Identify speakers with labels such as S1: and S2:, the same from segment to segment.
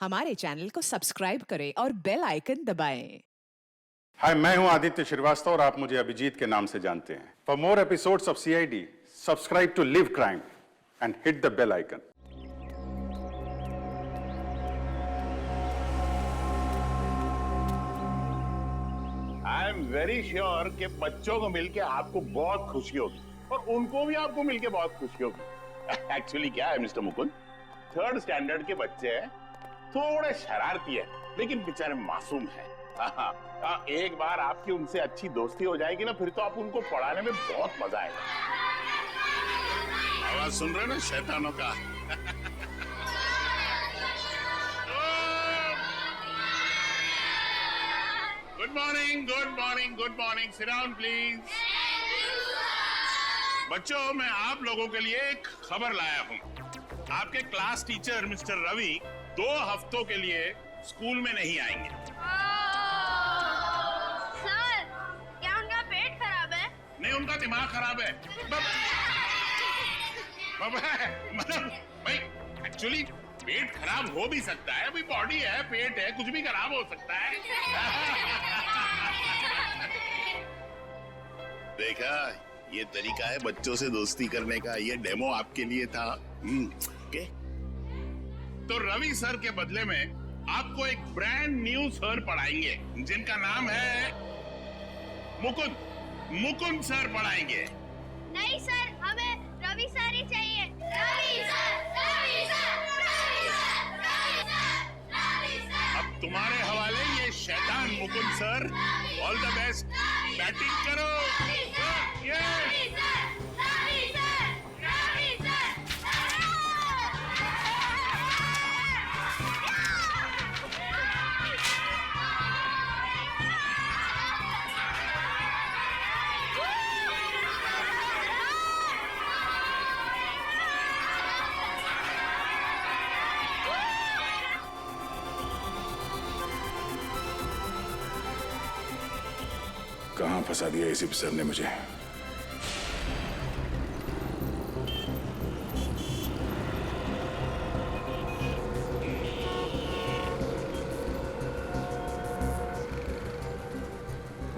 S1: हमारे चैनल को सब्सक्राइब करें और बेल आइकन दबाएं।
S2: हाय, मैं हूं आदित्य श्रीवास्तव और आप मुझे अभिजीत के नाम से जानते हैं। For more episodes of CID, subscribe to Liv crime and hit the bell icon.
S3: I am very sure कि बच्चों को मिलके आपको बहुत खुशी होगी और उनको भी आपको मिलके बहुत खुशी होगी। एक्चुअली क्या है मिस्टर मुकुंद, 3rd स्टैंडर्ड के बच्चे हैं, थोड़े शरारती है लेकिन बेचारे मासूम है। एक बार आपकी उनसे अच्छी दोस्ती हो जाएगी ना, फिर तो आप उनको पढ़ाने में बहुत मजा आएगा। आवाज सुन रहे ना शैतानों का? Good morning, good morning, good morning. Sit down please. बच्चों, मैं आप लोगों के लिए एक खबर लाया हूँ। आपके क्लास टीचर मिस्टर रवि 2 हफ्तों के लिए स्कूल में नहीं आएंगे।
S4: सर, क्या उनका पेट खराब है?
S3: नहीं, उनका दिमाग खराब है। मतलब भाई, एक्चुअली पेट खराब हो भी सकता है, अभी बॉडी है, पेट है, कुछ भी खराब हो सकता है। देखा, ये तरीका है बच्चों से दोस्ती करने का। ये डेमो आपके लिए था। ओके। तो रवि सर के बदले में आपको एक ब्रांड न्यू सर पढ़ाएंगे जिनका नाम है मुकुंद। मुकुंद सर पढ़ाएंगे।
S4: नहीं सर, हमें रवि सर ही चाहिए। Ravi sir, Ravi sir, Ravi sir, Ravi sir, Ravi sir.
S3: अब तुम्हारे हवाले ये शैतान Mukund sir. All the best, batting करो।
S2: कहां फंसा दिया इसी सर ने मुझे।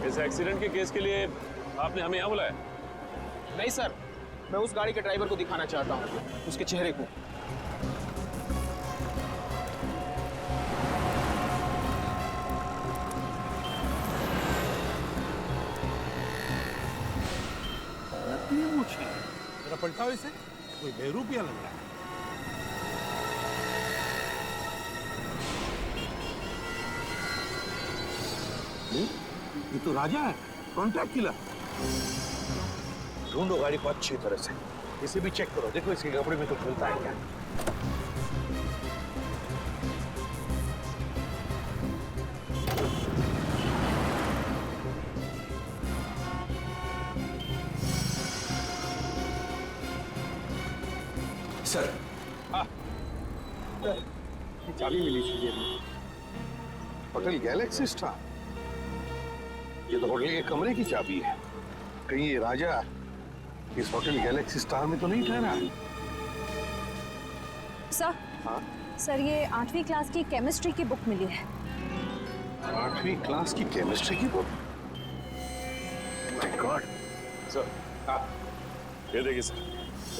S5: इस एक्सीडेंट के केस के लिए आपने हमें यहाँ बुलाया?
S6: नहीं सर, मैं उस गाड़ी के ड्राइवर को दिखाना चाहता हूँ, उसके चेहरे को।
S7: जरा पलटाओ इसे, कोई बेरूपिया लग रहा है। ये तो राजा है, कॉन्ट्रैक्ट किलर।
S8: ढूंढो गाड़ी को अच्छी तरह से, इसे भी चेक करो, देखो इसके कपड़े में तो खुलता है क्या।
S7: सर,
S8: चाबी मिली थी जेब में। होटल गैलेक्सी स्टार, ये तो होटल के कमरे की चाबी है। कहीं ये राजा इस होटल गैलेक्सी स्टार में तो नहीं ठहरा?
S9: सर,
S8: हाँ?
S9: सर ये 8वीं क्लास की केमिस्ट्री की बुक मिली है।
S8: 8वीं क्लास की केमिस्ट्री की बुक? My God.
S5: सर,
S8: हाँ,
S5: ये देखिए सर,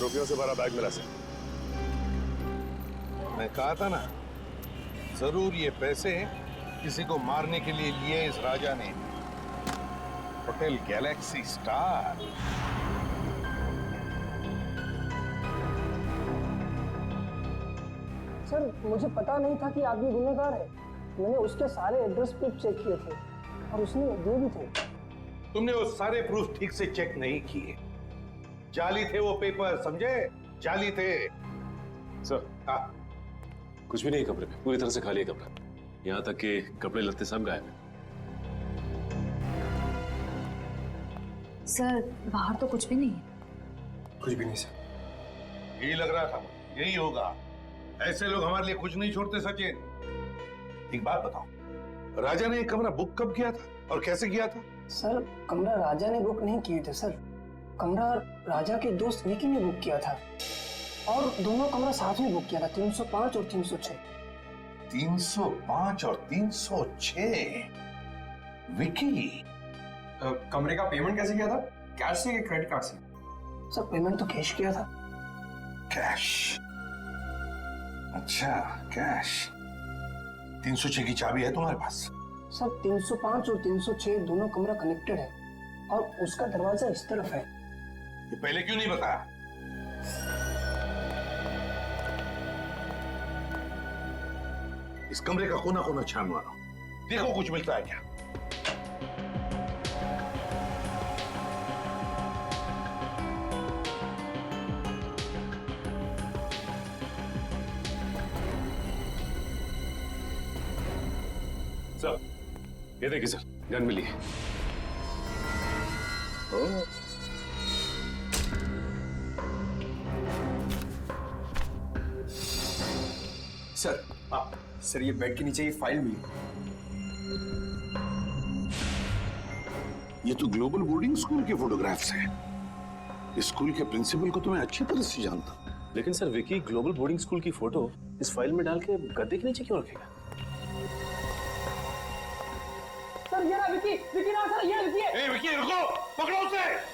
S5: रुपयों से भरा बैग मिला सर।
S8: मैं कहा था ना, जरूर ये पैसे किसी को मारने के लिए लिए इस राजा ने। Hotel Galaxy star.
S10: सर, मुझे पता नहीं था कि आदमी गुनहगार है। मैंने उसके सारे एड्रेस प्रूफ चेक किए थे और उसने दिए भी थे।
S8: तुमने वो सारे प्रूफ ठीक से चेक नहीं किए। जाली थे वो पेपर, समझे? जाली थे।
S5: सर,
S8: हाँ,
S5: कुछ भी नहीं कमरे में, पूरी तरह से खाली है कमरा। यहाँ तक कि कपड़े लत्ते सब गायब हैं।
S9: सर, बाहर तो कुछ भी नहीं है।
S8: कुछ भी नहीं सर। यही लग रहा था, यही होगा। ऐसे लोग हमारे लिए कुछ नहीं छोड़ते सचिन। एक बात बताओ, राजा ने ये कमरा बुक कब किया था और कैसे किया था?
S10: सर, कमरा राजा ने बुक नहीं किए थे सर। कमरा राजा के दोस्त विकी ने बुक किया था और दोनों कमरा साथ में बुक किया था, 305 और 306।
S8: 305 और 306 विकी।
S6: कमरे का पेमेंट कैसे किया था? कैश से या क्रेडिट कार्ड से?
S10: सर पेमेंट तो कैश किया था।
S8: कैश? अच्छा कैश। 306 की चाबी है तुम्हारे पास?
S10: सर 305 और 306 दोनों कमरा कनेक्टेड है और उसका दरवाजा इस तरफ है।
S8: ये पहले क्यों नहीं बताया? इस कमरे का कोना कोना छान मारो, देखो कुछ मिलता है क्या।
S5: सर ये देखिए सर, गन मिली है।
S6: सर ये बेड के नीचे ये फाइल मिली।
S8: ये तो ग्लोबल बोर्डिंग स्कूल के फोटोग्राफ्स हैं। इस स्कूल के प्रिंसिपल को तो मैं अच्छी तरह से जानता हूं।
S5: लेकिन sir Vicky global boarding school की फोटो इस फाइल में डाल के गद्दे के नीचे क्यों रखेगा?
S10: सर ये ना विकी, विकी ना सर, ये विकी है।
S8: ए विकी रुको, पकड़ो उसे।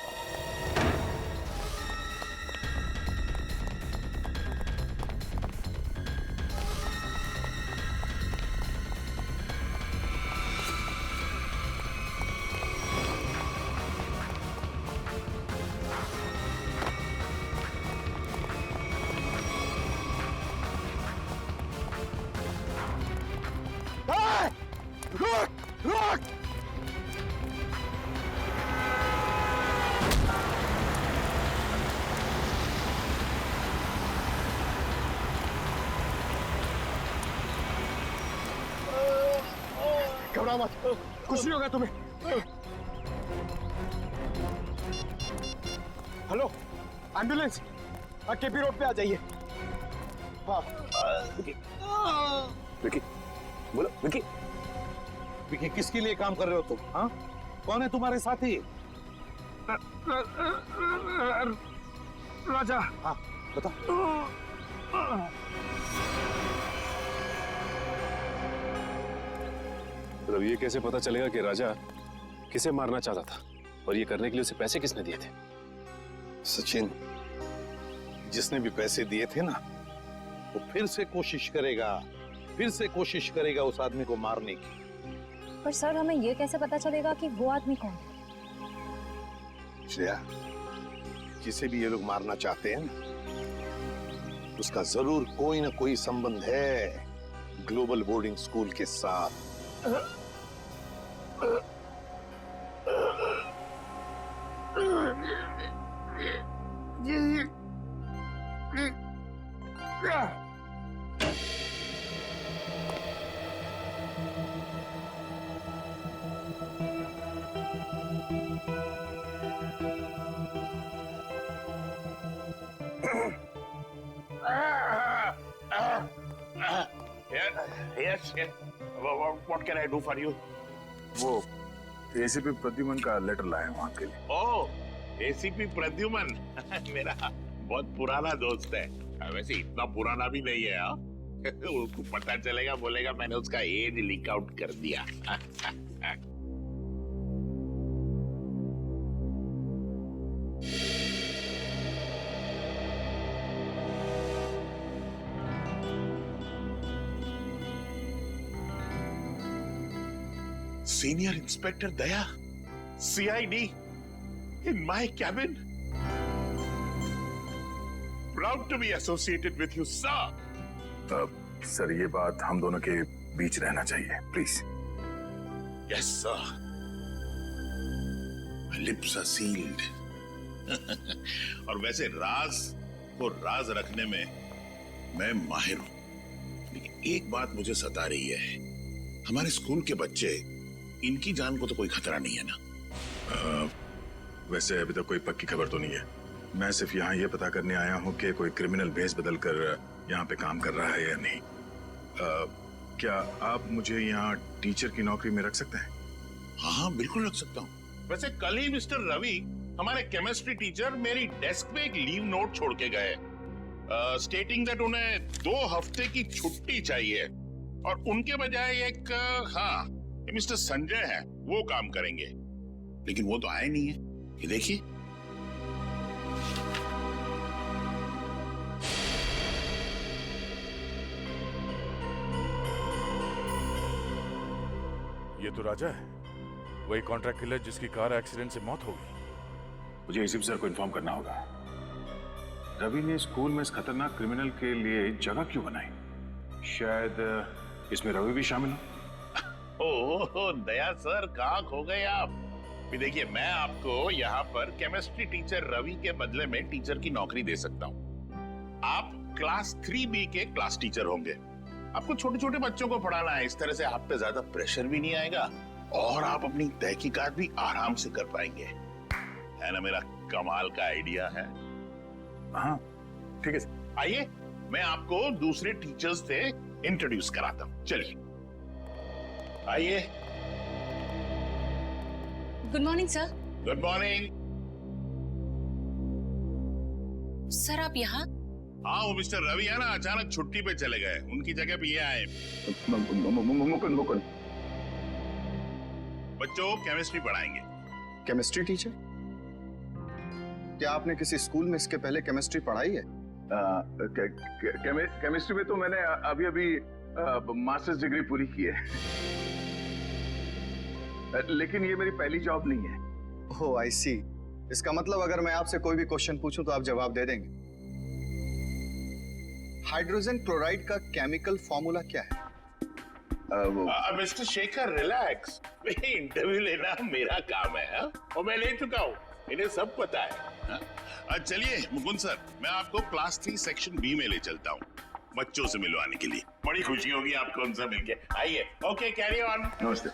S6: घबराओ मत, कुछ नहीं होगा तुम्हें। हेलो एम्बुलेंस, केपी रोड पे आ जाइए। हाँ
S5: विकी बोलो विकी।
S8: विकी किसके लिए काम कर रहे हो तुम? हाँ कौन है तुम्हारे साथी?
S6: राजा।
S8: हाँ बता।
S5: मतलब ये कैसे पता चलेगा कि राजा किसे मारना चाहता था और ये करने के लिए उसे पैसे किसने दिए थे?
S8: सचिन, जिसने भी पैसे दिए थे ना, वो फिर से कोशिश करेगा उस आदमी को मारने की।
S9: पर सर हमें ये कैसे पता चलेगा कि वो आदमी कौन है?
S8: श्रेया, जिसे भी ये लोग मारना चाहते हैं ना, उसका जरूर कोई ना कोई संबंध है ग्लोबल बोर्डिंग स्कूल के साथ।
S3: Yes. What can I do for you?
S11: वो एसीपी प्रद्युमन का लेटर लाए हैं वहां के लिए।
S3: ओह, एसीपी प्रद्युमन मेरा बहुत पुराना दोस्त है। वैसे इतना पुराना भी नहीं है। हाँ? उसको पता चलेगा, बोलेगा मैंने उसका एज लीक आउट कर दिया। Senior Inspector Daya, CID, in my cabin. Proud to be associated with you, sir.
S11: Sir ये बात हम दोनों के बीच रहना चाहिए, please.
S3: Yes, sir. My lips are sealed. और वैसे राज को राज रखने में मैं माहिर हूं, लेकिन एक बात मुझे सता रही है। हमारे स्कूल के बच्चे, इनकी जान को तो कोई खतरा नहीं है ना?
S11: वैसे अभी तक कोई पक्की खबर तो नहीं है। मैं सिर्फ यहाँ ये पता करने आया हूँ कि कोई क्रिमिनल भेस बदल कर यहाँ पे काम कर रहा है या नहीं। क्या आप मुझे यहाँ टीचर की नौकरी में रख सकते हैं?
S3: हाँ बिल्कुल रख सकता हूँ। वैसे कल ही मिस्टर रवि, हमारे केमिस्ट्री टीचर, मेरी डेस्क पे एक लीव नोट छोड़ के गए, स्टेटिंग दैट उन्हें 2 हफ्ते की छुट्टी चाहिए और उनके बजाय एक हाँ मिस्टर संजय है, वो काम करेंगे। लेकिन वो तो आए नहीं है। ये देखिए,
S11: ये तो राजा है, वही कॉन्ट्रैक्ट किलर जिसकी कार एक्सीडेंट से मौत हो गई। मुझे एसीपी सर को इन्फॉर्म करना होगा। रवि ने स्कूल में इस खतरनाक क्रिमिनल के लिए जगह क्यों बनाई? शायद इसमें रवि भी शामिल हो।
S3: ओह दया सर, कहाँ खो गए आप? देखिए, मैं आपको यहाँ पर केमिस्ट्री टीचर रवि के बदले में टीचर की नौकरी दे सकता हूँ। आप क्लास 3B के क्लास टीचर होंगे। आपको छोटे छोटे बच्चों को पढ़ाना है। इस तरह से आप पे ज्यादा प्रेशर भी नहीं आएगा और आप अपनी तहकीकात भी आराम से कर पाएंगे। है ना मेरा कमाल का आइडिया है?
S11: हाँ ठीक है सर।
S3: आइए, मैं आपको दूसरे टीचर्स से इंट्रोड्यूस कराता हूँ। चलिए आइए।
S9: Good morning sir.
S3: Good morning.
S9: Sir आप यहाँ?
S3: हाँ, वो मिस्टर रवि है ना, अचानक छुट्टी पे चले गए। उनकी जगह पे ये आए।
S8: मुकुंद।
S3: बच्चों केमिस्ट्री पढ़ाएंगे।
S12: Chemistry teacher? क्या आपने किसी स्कूल में इसके पहले केमिस्ट्री पढ़ाई है?
S11: केमिस्ट्री में तो मैंने अभी मास्टर्स डिग्री पूरी की है, लेकिन ये मेरी पहली जॉब नहीं है।
S12: ओह आई सी। इसका मतलब अगर मैं आपसे कोई भी क्वेश्चन पूछूं तो आप जवाब दे देंगे। हाइड्रोजन क्लोराइड का केमिकल फॉर्मूला क्या है?
S3: मिस्टर शेखर रिलैक्स, इंटरव्यू लेना मेरा काम है। हा? और मैं ले चुका हूँ, इन्हें सब पता है। चलिए मुकुंद सर, मैं आपको क्लास 3 सेक्शन B में ले चलता हूँ बच्चों से मिलवाने के लिए। बड़ी खुशी होगी आपको उनसे मिलके। आइए। Okay, carry on.
S11: नमस्ते।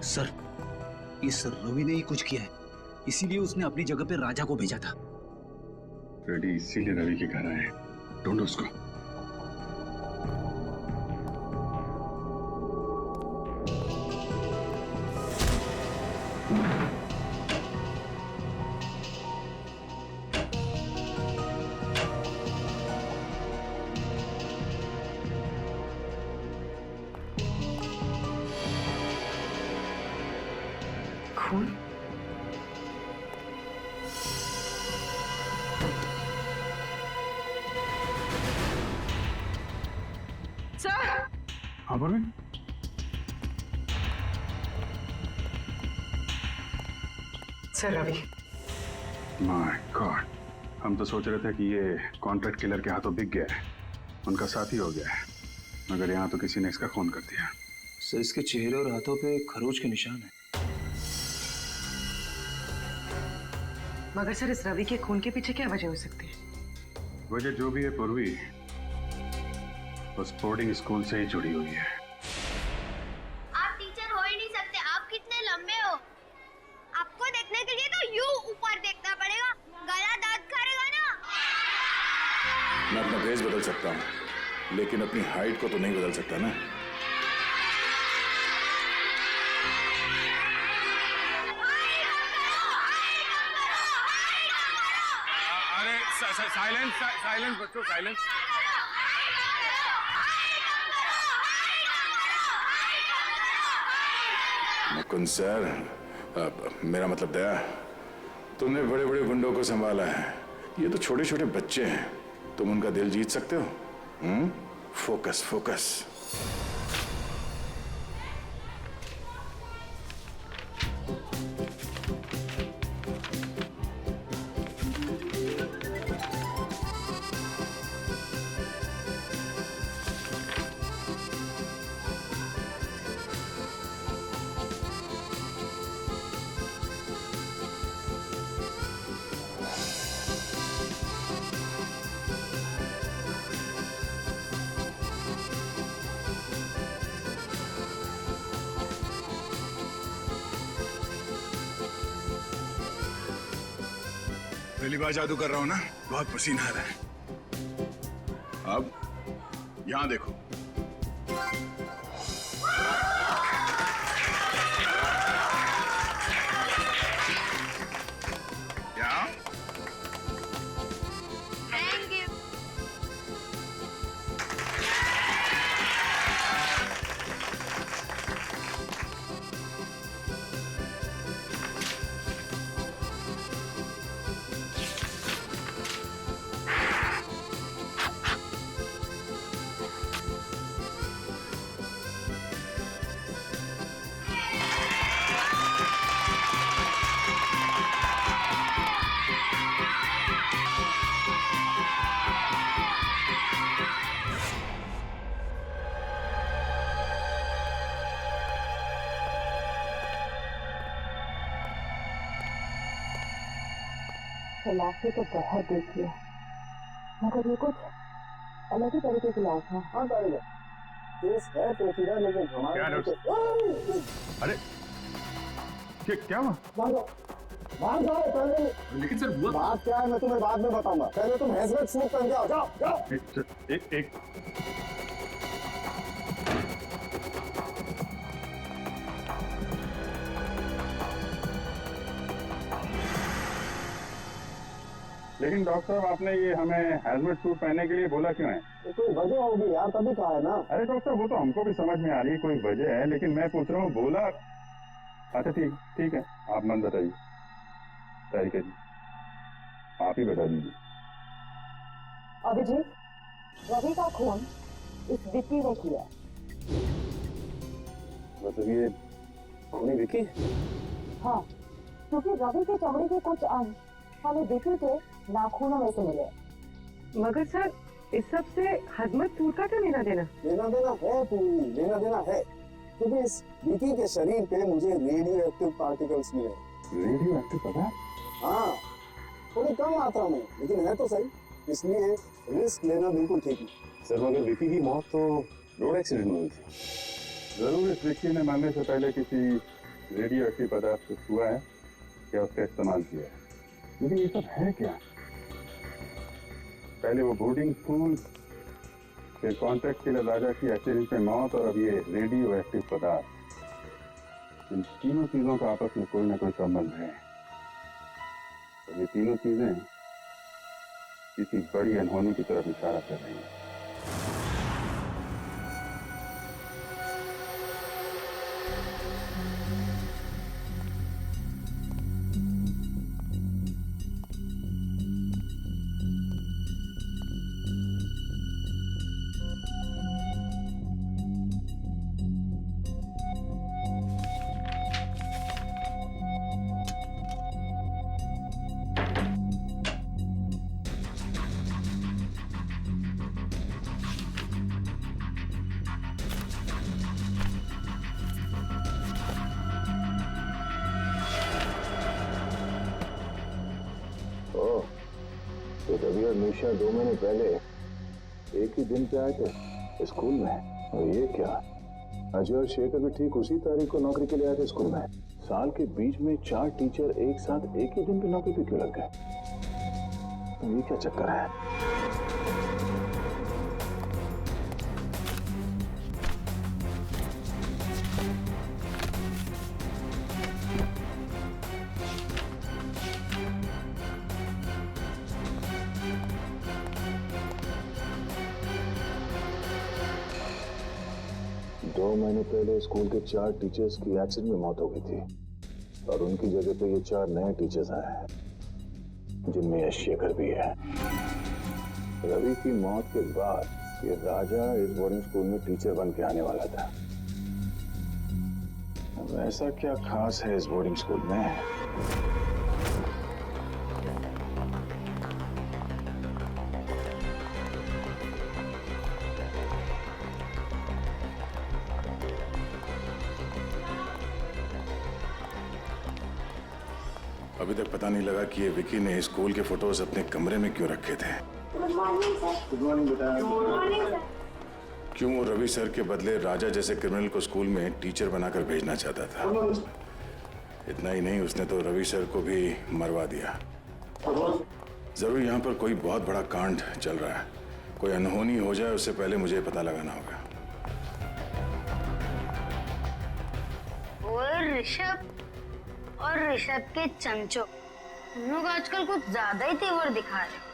S7: सर, इस रवि ने ही कुछ किया है, इसीलिए उसने अपनी जगह पे राजा को भेजा था।
S11: रेडी इसीलिए रवि के घर आए। ढूंढो उसको।
S1: खून? सर!
S11: हाँ Parveen?
S1: Sir Ravi.
S11: My God, हम तो सोच रहे थे कि ये कॉन्ट्रैक्ट किलर के हाथों बिक गया है, उनका साथी हो गया है, मगर यहाँ तो किसी ने इसका खून कर दिया।
S7: सर, इसके चेहरे और हाथों पे खरोच के निशान है।
S1: मगर सर, इस रवि के खून के पीछे क्या वजह हो सकती है?
S11: वजह जो भी है पूर्वी, उस बोर्डिंग स्कूल से ही जुड़ी हुई है।
S4: आप टीचर हो ही नहीं सकते। आप कितने लंबे हो। आपको देखने के लिए तो यूं ऊपर देखना पड़ेगा। गला दर्द करेगा ना।
S11: मैं अपना भेष बदल सकता हूँ, लेकिन अपनी हाइट को तो नहीं बदल सकता ना।
S2: साइलेंस साइलेंस बच्चों, साइलेंस।
S11: मुकुंद सर, मेरा मतलब दया, तुमने बड़े बड़े गुंडों को संभाला है, ये तो छोटे छोटे बच्चे हैं, तुम उनका दिल जीत सकते हो? Focus focus. पहली बार जादू कर रहा हूं ना, बहुत पसीना आ रहा है। अब यहां देखो।
S10: लाशें तो बहुत देखी है, मगर ये कुछ अलग ही तरीके की लाश है। हाँ टाइगर, केस है पेचीदा, लेकिन हमारे
S2: अरे क्या हुआ?
S10: बाहर जाओ पहले।
S11: लेकिन सर हुआ
S10: बात क्या है मैं तुम्हें बाद में बताऊंगा, पहले तुम हेलमेट सूट पहन के आओ। जाओ जाओ।
S2: एक लेकिन डॉक्टर साहब, आपने ये हमें हेलमेट सूट पहनने के लिए बोला क्यों है?
S10: तो कोई वजह होगी यार, तभी कहा है ना।
S2: अरे डॉक्टर, वो तो हमको भी समझ में आ रही है कोई वजह है, लेकिन मैं पूछ रहा हूँ बोला। अच्छा ठीक है, आप मन बताइए। तारिका जी, आप ही बता दीजिए।
S9: अभिजीत, रवि का खून इस विक्की ने किया।
S2: मतलब ये खूनी विक्की?
S9: हाँ, क्योंकि रवि के चमड़े के कुछ अंग हमें विक्की के नाखूनों में से मिले।
S1: मगर सर, इस सब से हजमत सूट का क्या लेना देना?
S10: लेना देना है पूरी, लेना देना है, क्योंकि इस विकी के शरीर पे मुझे रेडियो एक्टिव पार्टिकल्स मिले।
S2: रेडियो एक्टिव पदार्थ?
S10: हाँ, थोड़ी कम मात्रा में, लेकिन है तो सही, इसलिए रिस्क लेना बिल्कुल ठीक नहीं।
S2: सर, मगर विक्की की मौत तो रोड एक्सीडेंट में हुई थी। जरूर इस विक्की ने मरने से पहले किसी रेडियो एक्टिव पदार्थ को छुआ है या उसका इस्तेमाल किया है। लेकिन ये सब है क्या? पहले वो बोर्डिंग स्कूल, फिर कॉन्ट्रैक्ट के लिए राजा की एक्सीडेंट में मौत, और अब ये रेडियो एक्टिव पदार्थ। इन तीनों चीजों का आपस में कोई ना कोई संबंध है। और ये तीनों चीजें किसी बड़ी अनहोनी की तरफ इशारा कर रही हैं।
S8: तो रवि और निशा 2 महीने पहले एक ही दिन पे आए थे स्कूल में। और ये क्या, अजय और शेखर भी ठीक उसी तारीख को नौकरी के लिए आए थे स्कूल में। साल के बीच में 4 टीचर एक साथ एक ही दिन पे नौकरी पे क्यों लग गए? तो ये क्या चक्कर है? 2 महीने पहले स्कूल के 4 टीचर्स की एक्सीडेंट में मौत हो गई थी, और उनकी जगह पे ये 4 नए टीचर्स आए हैं, जिनमें यह शेखर भी है। रवि की मौत के बाद ये राजा इस बोर्डिंग स्कूल में टीचर बन के आने वाला था। अब ऐसा क्या खास है इस बोर्डिंग स्कूल में?
S11: अभी तक पता नहीं लगा कि ये विकी ने स्कूल के फोटोज अपने कमरे में क्यों रखे थे।
S4: Good morning sir.
S8: Good morning बेटा।
S4: Good morning sir.
S11: क्यों वो रवि सर के बदले राजा जैसे क्रिमिनल को स्कूल में टीचर बनाकर भेजना चाहता था। इतना ही नहीं, उसने तो रवि सर को भी मरवा दिया। जरूर यहाँ पर कोई बहुत बड़ा कांड चल रहा है, कोई अनहोनी हो जाए उससे पहले मुझे पता लगाना होगा।
S4: और ऋषभ और ऋषभ के चंचो, हम लोग आजकल कुछ ज्यादा ही तेवर दिखा रहे।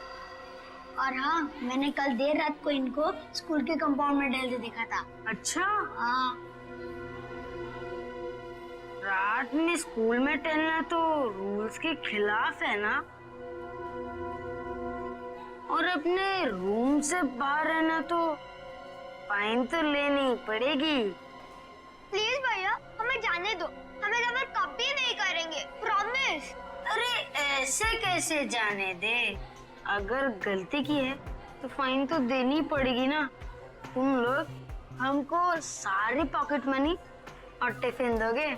S4: और हाँ, मैंने कल देर रात को इनको स्कूल के कंपाउंड में टहलते देखा था।
S1: अच्छा,
S4: हाँ,
S1: रात में स्कूल में टहलना तो रूल्स के खिलाफ है ना, और अपने रूम से बाहर रहना तो फाइन तो लेनी पड़ेगी।
S4: प्लीज भैया हमें जाने दो, हमें गलत कभी नहीं करेंगे, प्रॉमिस।
S1: अरे ऐसे कैसे जाने दे, अगर गलती की है तो फाइन तो देनी पड़ेगी ना। तुम लोग हमको सारी पॉकेट मनी और टिफिन दोगे?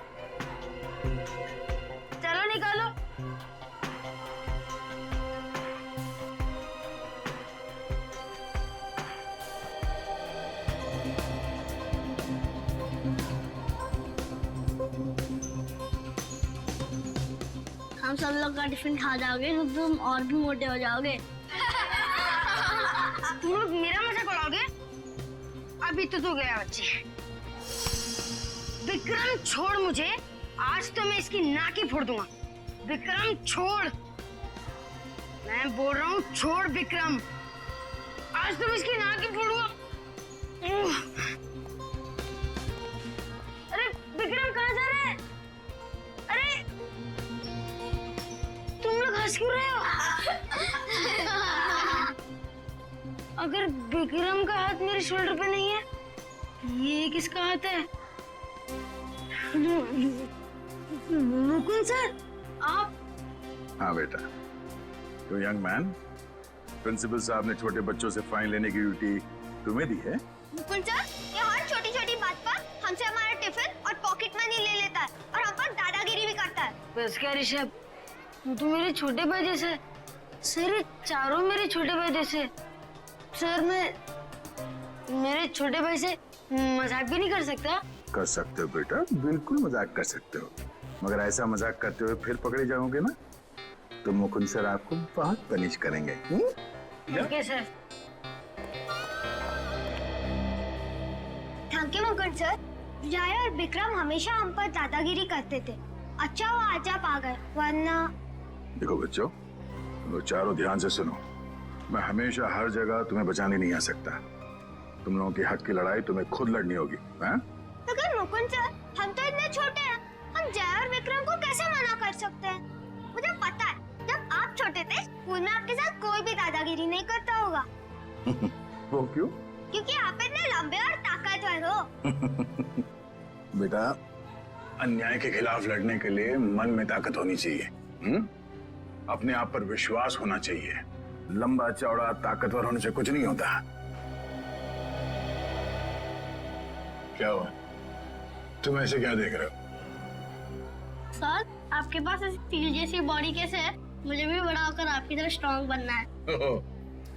S1: चलो निकालो।
S4: हम सब लोग का टिफिन खा जाओगे तो तुम और भी मोटे हो जाओगे।
S1: तुम लोग मेरा मजाक उड़ाओगे? अभी तो गया बच्चे। विक्रम छोड़ मुझे, आज तो मैं इसकी नाक ही फोड़ दूंगा। विक्रम छोड़, मैं बोल रहा हूँ छोड़ विक्रम, आज तो मैं इसकी नाक ही फोड़ूंगा। अरे विक्रम कहाँ जा रहे हैं? अरे तुम लोग हंस क्यों रहे हो? अगर विक्रम का हाथ मेरे शोल्डर पे नहीं है, ये किसका हाथ है? मुकुंद सर, आप?
S11: हाँ बेटा, तो यंग मैन, प्रिंसिपल साहब ने छोटे बच्चों से फाइन लेने की ड्यूटी तुम्हें दी है?
S4: मुकुंद सर, ये हर छोटी छोटी बात पर हमसे हमारा टिफिन और पॉकेट मनी ले लेता है और हम पर दादागिरी भी करता है।
S1: बस क्या ऋषभ, तू मेरे छोटे भाई जैसे। सर ये चारों मेरे छोटे भाई जैसे। सर मैं मेरे छोटे भाई से मजाक भी नहीं कर सकता?
S11: कर सकते हो बेटा, बिल्कुल मजाक कर सकते हो, मगर ऐसा मजाक करते हुए फिर पकड़े जाओगे ना तो मुकुंद सर आपको बहुत पनिश करेंगे।
S1: Okay sir.
S4: Thank you Mukund sir. जय और विक्रम हमेशा हम पर दादागिरी करते थे, अच्छा वो आज आप आ गए, वरना।
S11: देखो बच्चों, तुम लोग चारों ध्यान से सुनो, मैं हमेशा हर जगह तुम्हें बचाने नहीं आ सकता। तुम लोगों के हक की लड़ाई तुम्हें खुद लड़नी होगी।
S4: मगर मुकुंद सर, हम तो इतने छोटे हैं, हम जय और विक्रम को कैसे मना कर सकते हैं? मुझे पता है, जब आप छोटे थे स्कूल में आपके साथ कोई भी दादागिरी नहीं करता होगा।
S11: वो क्यों?
S4: क्योंकि आप इतने लंबे और ताकतवर हो।
S11: बेटा, अन्याय के खिलाफ लड़ने के लिए मन में ताकत होनी चाहिए। अपने आप पर विश्वास होना चाहिए। लंबा चौड़ा ताकतवर होने से कुछ नहीं होता। क्या हुआ? तुम ऐसे क्या देख रहे हो?
S4: सर, आपके पास ऐसी स्टील जैसी बॉडी कैसे है? मुझे भी बड़ा होकर आपकी तरह स्ट्रॉन्ग बनना है।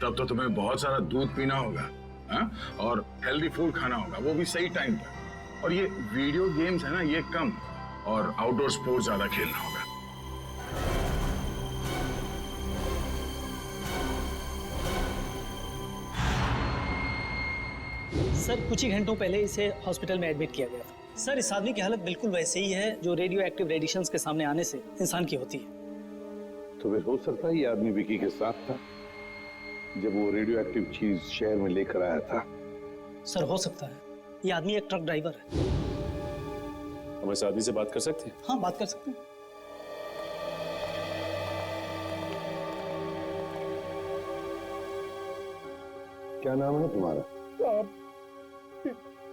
S11: तब तो तुम्हें बहुत सारा दूध पीना होगा, हाँ? और हेल्दी फूड खाना होगा, वो भी सही टाइम पर। और ये वीडियो गेम्स है ना, ये कम, और आउटडोर स्पोर्ट्स ज्यादा खेलना होगा।
S13: सर कुछ ही घंटों पहले इसे हॉस्पिटल में एडमिट किया गया था। सर इस आदमी की हालत बिल्कुल वैसे ही है जो रेडियो एक्टिव रेडिएशंस के सामने आने से इंसान की होती है।
S8: तो फिर हो सकता है ये आदमी विकी के साथ था जब वो रेडियो एक्टिव चीज शहर में लेकर आया था।
S13: सर हो सकता है, ये आदमी एक ट्रक ड्राइवर है।
S5: हम इस आदमी से बात कर सकते हैं?
S13: हाँ बात कर सकते हैं।
S8: क्या नाम है तुम्हारा?
S14: साहब,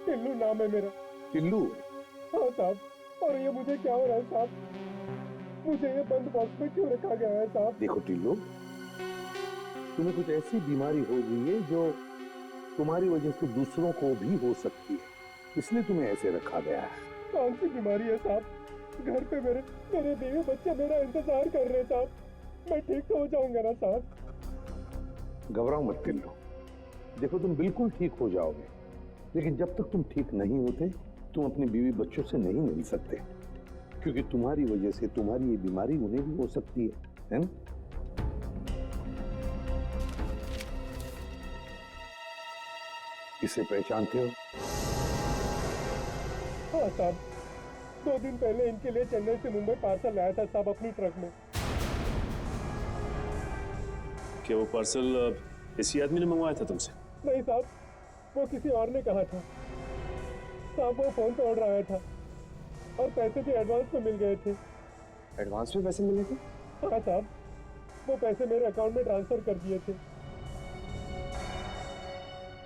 S14: टिल्लू नाम है मेरा।
S8: टिल्लू?
S14: हाँ साहब, और ये मुझे क्या हो रहा है साहब? मुझे ये बंद बॉक्स में क्यों रखा गया है साहब?
S8: देखो टिल्लू, तुम्हें कुछ ऐसी बीमारी हो गई है जो तुम्हारी वजह से दूसरों को भी हो सकती है, इसलिए तुम्हें ऐसे रखा गया है।
S14: कौन सी बीमारी है साहब? घर पे मेरे बीवी बच्चे मेरा इंतजार कर रहे हैं साहब। मैं ठीक तो हो जाऊंगा ना साहब?
S8: घबराओ मत टिल्लू, देखो तुम बिल्कुल ठीक हो जाओगे, लेकिन जब तक तुम ठीक नहीं होते तुम अपनी बीवी बच्चों से नहीं मिल सकते, क्योंकि तुम्हारी वजह से तुम्हारी ये बीमारी उन्हें भी हो सकती है ना? इसे पहचानते हो?
S14: हाँ साहब, 2 दिन पहले इनके लिए चेन्नई से मुंबई पार्सल लाया था साहब अपनी ट्रक में।
S5: क्या वो पार्सल इसी आदमी ने मंगवाया था तुमसे?
S14: नहीं साहब, वो किसी और ने कहा था साहब। वो फोन पे ऑर्डर आया था और पैसे भी एडवांस में मिल गए थे।
S8: एडवांस में पैसे मिले थे?
S14: हाँ साहब, वो पैसे मेरे अकाउंट में ट्रांसफर कर दिए थे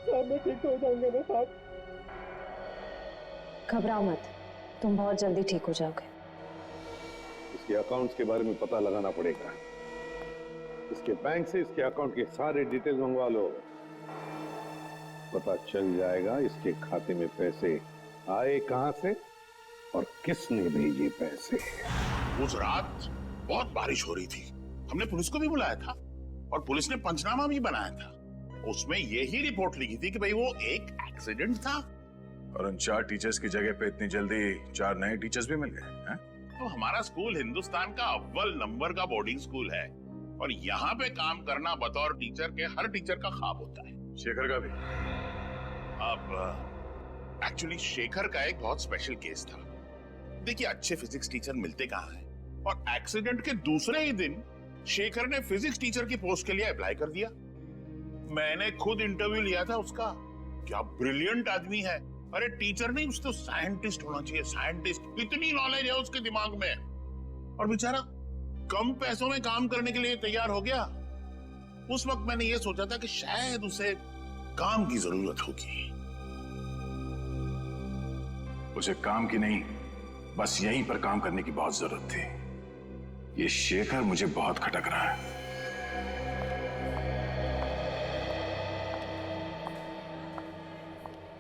S14: साहब। मैं ठीक तो हो जाऊंगा ना साहब?
S9: घबराओ मत, तुम बहुत जल्दी ठीक हो जाओगे।
S8: इसके अकाउंट्स के बारे में पता लगाना पड़ेगा। इसके बैंक से इसके अकाउंट के सारे डिटेल्स मंगवा लो, पता चल जाएगा इसके खाते में पैसे आए कहां से और किसने भेजे पैसे।
S3: उस रात बहुत बारिश हो रही थी, हमने पुलिस को भी बुलाया था और पुलिस ने पंचनामा भी बनाया था। उसमें यही रिपोर्ट लिखी थी कि भाई वो एक एक्सीडेंट था।
S11: और उन 4 टीचर्स की जगह पे इतनी जल्दी 4 नए टीचर्स भी मिल गए हैं?
S3: तो हमारा स्कूल हिंदुस्तान का अव्वल नंबर का बोर्डिंग स्कूल है और यहाँ पे काम करना बतौर टीचर के हर टीचर का ख्वाब होता है।
S11: शेखर का भी?
S3: अब एक्चुअली शेखर का एक बहुत स्पेशल केस था। देखिए, अच्छे फिजिक्स टीचर मिलते कहाँ हैं और एक्सीडेंट के दूसरे ही दिन शेखर ने फिजिक्स टीचर की पोस्ट के लिए अप्लाई कर दिया। मैंने खुद इंटरव्यू लिया था उसका। क्या ब्रिलियंट आदमी है। अरे टीचर नहीं, उसको साइंटिस्ट होना चाहिए, साइंटिस्ट। इतनी नॉलेज है उसके दिमाग में। और बेचारा कम पैसों में काम करने के लिए तैयार हो गया। उस वक्त मैंने ये सोचा था कि शायद उसे काम की जरूरत होगी।
S11: उसे काम की नहीं, बस यहीं पर काम करने की बहुत जरूरत थी। ये शेखर मुझे बहुत खटक रहा है।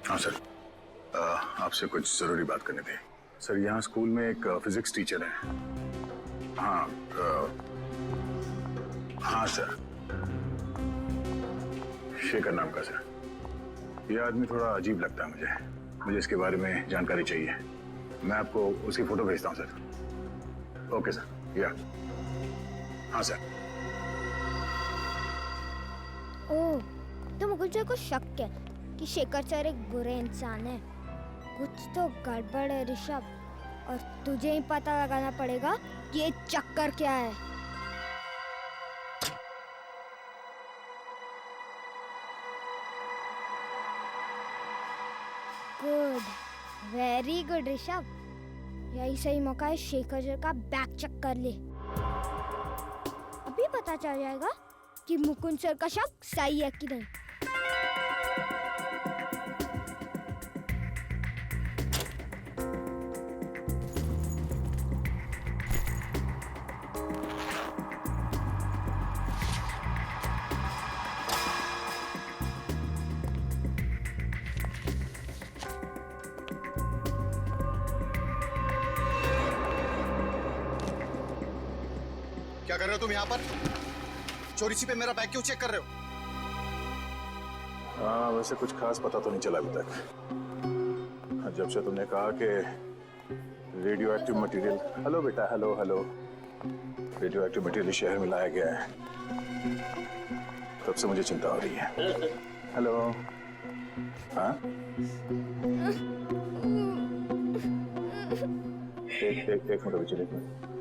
S11: हाँ सर, आपसे कुछ जरूरी बात करनी थी। सर, यहाँ स्कूल में एक फिजिक्स टीचर है। हाँ हाँ सर, शेखर नाम का सर। ये आदमी थोड़ा अजीब लगता है मुझे इसके बारे में जानकारी चाहिए। मैं आपको उसकी फोटो भेजता हूँ सर। ओके सर, या हाँ सर।
S15: ओह, तो मुकुल सर को शक है कि शेखर सर एक बुरे इंसान है। कुछ तो गड़बड़ है ऋषभ, और तुझे ही पता लगाना पड़ेगा कि ये चक्कर क्या है। Good, very good Rishabh. यही सही मौका है शेखर सर का बैक चेक कर ले। अभी पता चल जाएगा कि मुकुंद सर का शक सही है कि नहीं।
S12: क्या कर रहे हो तुम यहाँ पर? चोरी छिपे मेरा बैग क्यों चेक कर रहे हो?
S11: हाँ, वैसे कुछ खास पता तो नहीं चला अभी तक। जब से तुमने कहा कि रेडियो एक्टिव मटेरियल, हेलो बेटा, hello hello, radio active material शहर में लाया गया है, तब से मुझे चिंता हो रही है। हेलो, हाँ, एक मिनट बच्चे, एक मिनट।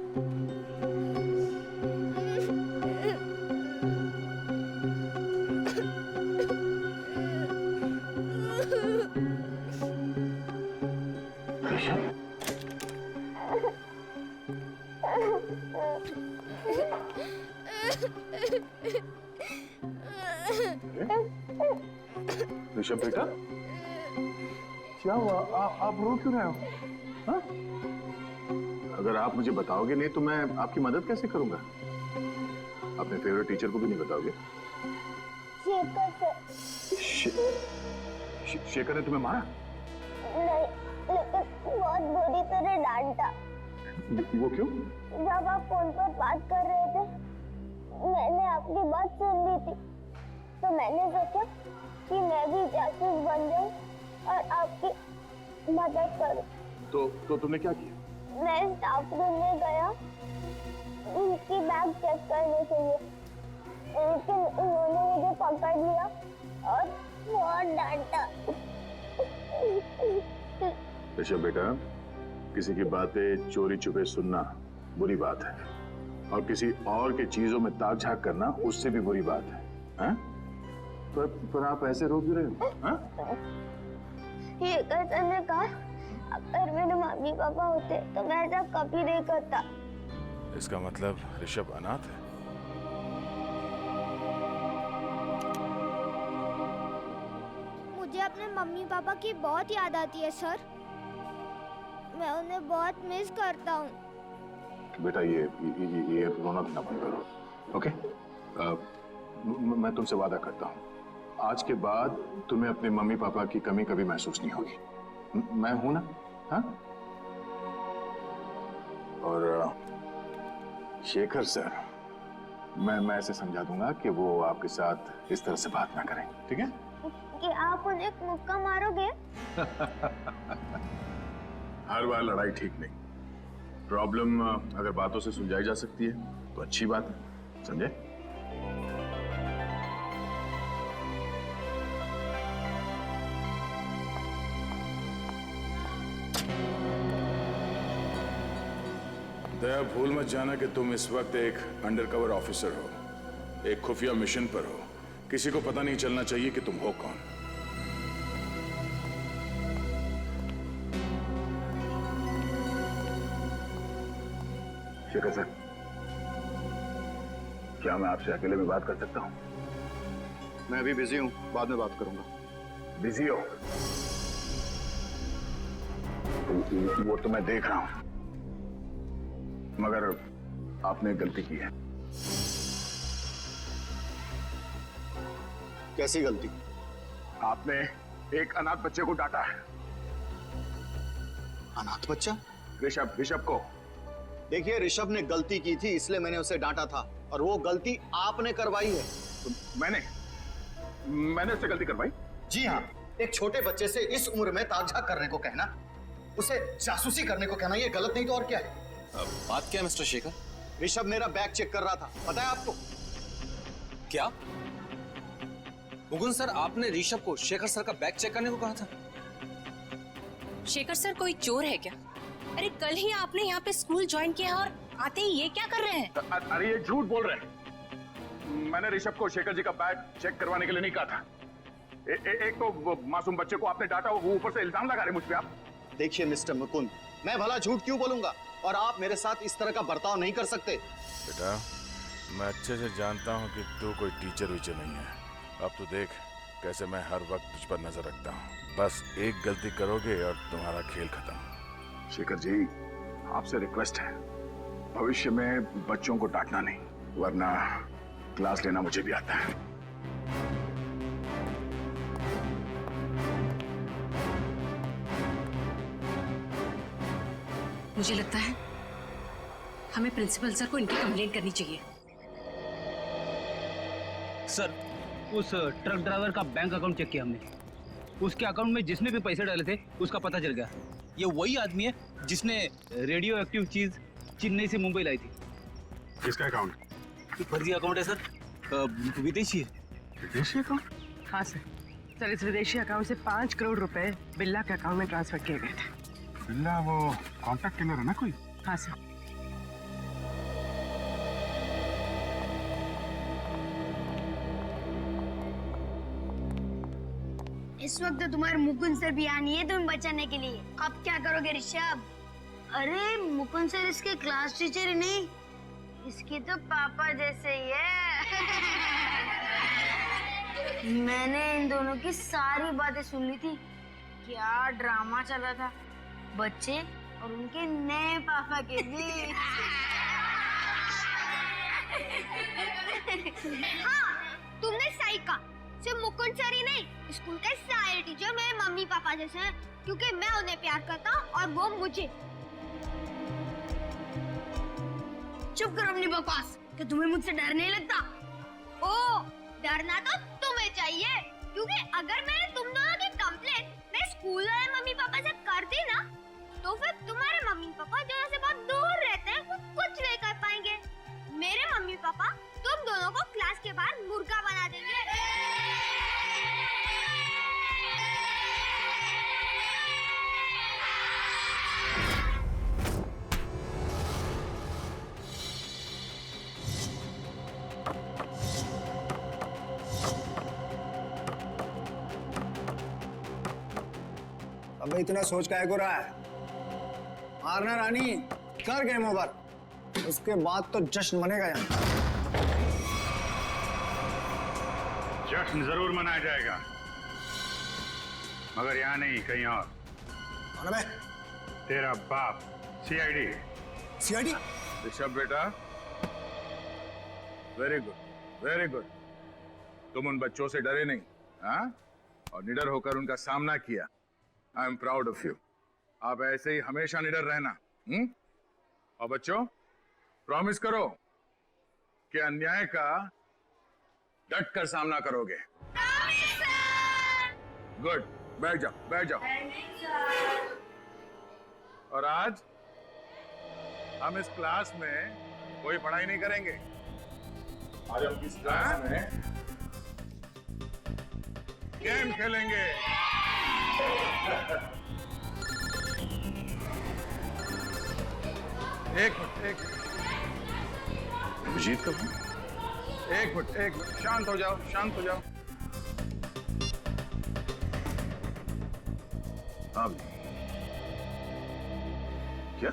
S11: ऋषभ बेटा, क्या हुआ? आप रो क्यों रहे हो? हाँ? अगर आप मुझे बताओगे नहीं तो मैं आपकी मदद कैसे करूंगा? अपने फेवरेट टीचर को भी नहीं बताओगे? शेखर ने तुम्हें मारा?
S15: नहीं, लेकिन बहुत बुरी तरह डांटा।
S11: वो क्यों?
S15: जब आप फोन पर बात कर रहे थे, मैंने आपकी बात सुन ली थी, तो मैंने सोचा कि मैं भी जासूस बन जाऊं और आपकी मदद करूं।
S11: तो तुमने क्या किया?
S15: मैं स्टाफ रूम में गया उनकी बैग चेक करने के लिए, लेकिन उन्होंने मुझे पकड़ लिया और बहुत डांटा।
S11: ऋषभ बेटा, किसी की बातें चोरी छुपे सुनना बुरी बात है, और किसी और के चीजों में ताक झाक करना उससे भी बुरी बात है। हाँ? पर आप ऐसे रो क्यों रहे हो? हाँ?
S15: ये कैसे ने कहा, अगर मेरे मम्मी पापा होते तो मैं ऐसा कभी नहीं करता।
S11: इसका मतलब ऋषभ अनाथ है?
S15: मुझे अपने मम्मी पापा की बहुत याद आती है सर। मैं उन्हें बहुत मिस करता हूँ।
S11: बेटा, ये रोना धोना बंद करो, ओके? मैं तुमसे वादा करता हूँ, आज के बाद तुम्हें अपने मम्मी पापा की कमी कभी महसूस नहीं होगी। मैं हूं ना? हाँ? और शेखर सर, मैं ऐसे समझा दूंगा कि वो आपके साथ इस तरह से बात ना करें, ठीक है?
S15: कि आप उन्हें एक मुक्का मारोगे?
S11: हर बार लड़ाई ठीक नहीं, प्रॉब्लम अगर बातों से सुलझाई जा सकती है तो अच्छी बात है, समझे? दया, भूल मत जाना कि तुम इस वक्त एक अंडरकवर ऑफिसर हो, एक खुफिया मिशन पर हो। किसी को पता नहीं चलना चाहिए कि तुम हो कौन। शेखर सर, क्या मैं आपसे अकेले में बात कर सकता हूं?
S12: मैं अभी बिजी हूं, बाद में बात करूंगा।
S11: बिजी हो? वो तो मैं देख रहा हूं, मगर आपने गलती की है।
S12: कैसी गलती?
S11: आपने एक अनाथ बच्चे को डांटा है।
S12: अनाथ बच्चा?
S11: ऋषभ को।
S12: देखिए, ऋषभ ने गलती की थी इसलिए मैंने उसे डांटा था, और वो गलती आपने करवाई है।
S11: तो मैंने उससे गलती करवाई?
S12: जी हाँ, एक छोटे बच्चे से इस उम्र में ताकझाक करने को कहना, उसे जासूसी करने को कहना, ये गलत नहीं तो और क्या है?
S6: बात क्या है मिस्टर शेखर?
S12: ऋषभ मेरा बैग चेक कर रहा था, पता है आपको?
S6: क्या मुकुंद सर, आपने ऋषभ को शेखर सर का बैग चेक करने को कहा था?
S16: शेखर सर कोई चोर है क्या? अरे कल ही आपने यहाँ पे स्कूल ज्वाइन किया और आते ही ये क्या कर रहे हैं?
S11: अरे ये झूठ बोल रहे हैं। मैंने ऋषभ को शेखर जी का बैग चेक करवाने के लिए नहीं कहा था। एक तो वो मासूम बच्चे को आपने डांटा, वो ऊपर से इल्जाम लगा रहे मुझ पे आप।
S12: देखिए मिस्टर मुकुंद, मैं भला झूठ क्यों बोलूंगा, और आप मेरे साथ इस तरह का बर्ताव नहीं कर सकते।
S11: बेटा, मैं अच्छे से जानता हूँ कि तू कोई टीचर वीचर नहीं है। अब तू देख कैसे मैं हर वक्त तुझ पर नजर रखता हूँ। बस एक गलती करोगे और तुम्हारा खेल खत्म। शेखर जी, आपसे रिक्वेस्ट है, भविष्य में बच्चों को डांटना नहीं, वरना क्लास लेना मुझे भी आता है।
S16: मुझे लगता है हमें प्रिंसिपल सर को इनकी कंप्लेंट करनी चाहिए।
S7: सर, उस ट्रक ड्राइवर का बैंक अकाउंट चेक किया हमने। उसके अकाउंट में जिसने भी पैसे डाले थे उसका पता चल गया। ये वही आदमी है जिसने रेडियो एक्टिव चीज चेन्नई से मुंबई लाई थी।
S11: किसका अकाउंट?
S7: फर्जी अकाउंट है सर, विदेशी है।
S11: विदेशी अकाउंट?
S17: हाँ सर, इस विदेशी अकाउंट से 5 करोड़ रुपए बिल्ला के अकाउंट में ट्रांसफर किए गए थे।
S11: बिल्ला वो कॉन्टैक्ट किलर है ना कोई?
S17: हाँ सर।
S4: इस वक्त तुम्हारे मुकुंद सर भी आनी है तुम्हें बचाने के लिए। अब क्या करोगे ऋषभ?
S1: अरे मुकुंद सर इसके क्लास टीचर ही नहीं, इसके तो पापा जैसे ही है। मैंने इन दोनों की सारी बातें सुन ली थी। क्या ड्रामा चला था बच्चे और उनके नए पापा के बीच।
S15: हाँ, तुमने सही कहा। सिर्फ मुकुंद सर ही नहीं, स्कूल के सारे टीचर मेरे मम्मी पापा जैसे हैं, क्योंकि मैं उन्हें प्यार करता हूँ और वो मुझे।
S4: चुप करो अपनी बकवास। क्या तुम्हें मुझसे डर नहीं लगता?
S15: ओ, डरना तो तुम्हें चाहिए, क्योंकि अगर मैंने तुम दोनों की कंप्लेंट मैं स्कूल वाले मम्मी पापा से कर दी ना, तो फिर तुम्हारे मम्मी पापा जो से बहुत दूर रहते हैं वो कुछ नहीं कर पाएंगे। मेरे मम्मी पापा तुम दोनों को क्लास के बाहर मुर्गा बना देंगे।
S18: अबे इतना सोच काहे को रहा है? मारना रानी, कर गेम ओवर। उसके बाद तो जश्न मनेगा यहाँ।
S2: जश्न जरूर मनाया जाएगा, मगर यहाँ नहीं, कहीं और।
S18: कौन है?
S2: तेरा बाप, सीआईडी।
S18: सीआईडी?
S11: ऋषभ बेटा, वेरी गुड, वेरी गुड। तुम उन बच्चों से डरे नहीं, हाँ? और निडर होकर उनका सामना किया। I am proud of you. आप ऐसे ही हमेशा निडर रहना। और बच्चों, प्रॉमिस करो कि अन्याय का डट कर सामना करोगे। गुड, बैठ जाओ, बैठ जाओ। और आज हम इस क्लास में कोई पढ़ाई नहीं करेंगे। आज हम इस क्लास में गेम खेलेंगे। एक मिनट,
S3: अभिजीत का
S11: एक मिनट, शांत हो जाओ, शांत हो जाओ। आप क्या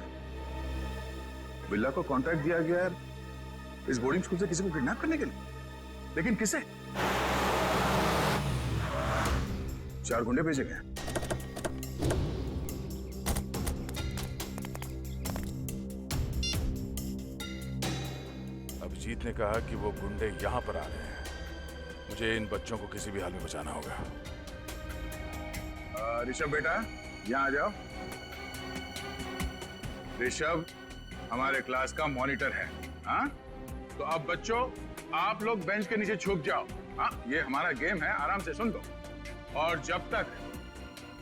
S11: बिल्ला को कॉन्ट्रैक्ट दिया गया है इस बोर्डिंग स्कूल से किसी को किडनैप करने के लिए? लेकिन किसे? 4 गुंडे भेजे गए। अभिजीत ने कहा कि वो गुंडे यहां पर आ रहे हैं। मुझे इन बच्चों को किसी भी हाल में बचाना होगा। ऋषभ बेटा, यहां आ जाओ। ऋषभ हमारे क्लास का मॉनिटर है। हाँ, तो अब बच्चों आप लोग बेंच के नीचे छुप जाओ। हाँ, ये हमारा गेम है, आराम से सुन लो। और जब तक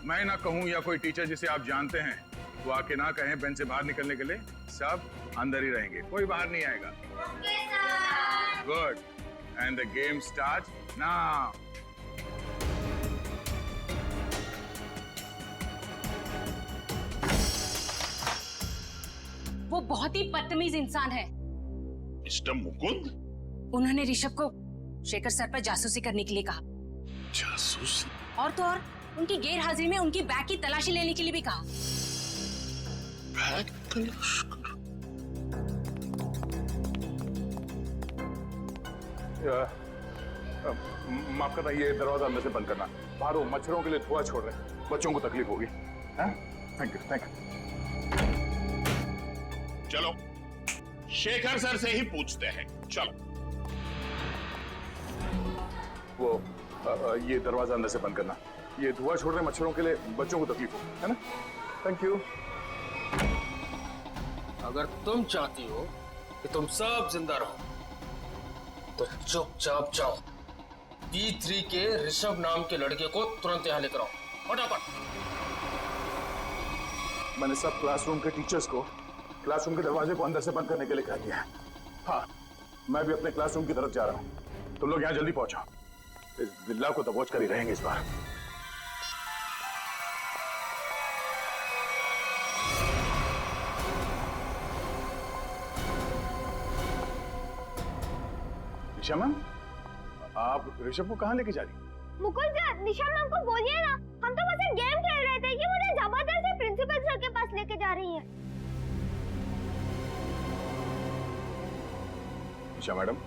S11: मैं ना कहूं या कोई टीचर जिसे आप जानते हैं वो आके ना कहें बेंच से बाहर निकलने के लिए, सब अंदर ही रहेंगे, कोई बाहर नहीं आएगा। Good, and the game start now.
S16: वो बहुत ही बदतमीज इंसान है।
S3: मिस्टर मुकुंद?
S16: उन्होंने ऋषभ को शेखर सर पर जासूसी करने के लिए कहा।
S3: जासूसी?
S16: और तो और उनकी गैर हाजिरी में उनकी बैग की तलाशी लेने के लिए भी कहा।
S3: बैग तलाश करो?
S11: माफ करना, ये दरवाजा अंदर से बंद करना। बाहर वो मच्छरों के लिए धुआं छोड़ रहे हैं, बच्चों को तकलीफ होगी। Thank you, thank you.
S3: चलो शेखर सर से ही पूछते हैं। चलो।
S11: वो ये दरवाजा अंदर से बंद करना। ये धुआं छोड़ रहे मच्छरों के लिए बच्चों को तकलीफ हो, है ना? Thank you.
S19: अगर तुम चाहती हो कि तुम सब जिंदा रहो तो चुपचाप जाओ। D3 के ऋषभ नाम के लड़के को तुरंत यहाँ लेकर आओ, फटाफट।
S11: मैंने सब क्लासरूम के टीचर्स को क्लासरूम के दरवाजे को अंदर से बंद करने के लिए कह दिया है। हाँ, मैं भी अपने क्लासरूम की तरफ जा रहा हूँ। तुम लोग यहाँ जल्दी पहुंचो। इस बिल्ला को दबोच कर ही रहेंगे इस बार। निशा मैम, आप ऋषभ को कहाँ लेके जा रही?
S15: मुकुल सर, निशा मैम को बोलिए ना, हम तो बस एक गेम खेल रहे थे, ये मुझे जबरदस्ती प्रिंसिपल सर के पास लेके जा रही है।
S11: निशा मैडम,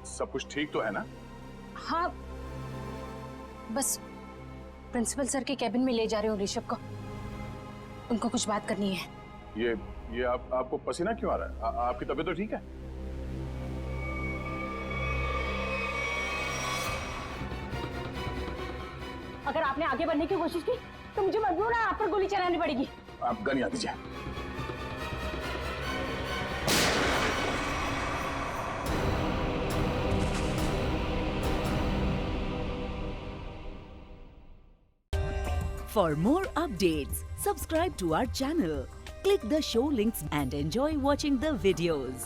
S11: सब कुछ ठीक तो है ना?
S16: हाँ, बस प्रिंसिपल सर के कैबिन में ले जा रहे हो ऋषभ को। उनको कुछ बात करनी है।
S11: ये आपको पसीना क्यों आ रहा है? आपकी तबीयत तो ठीक है?
S16: अगर आपने आगे बढ़ने की कोशिश की तो मुझे मजबूर है आप पर गोली चलानी पड़ेगी।
S11: आप गन यहाँ दीजिए।
S20: For more updates, subscribe to our channel, click the show links and enjoy watching the videos.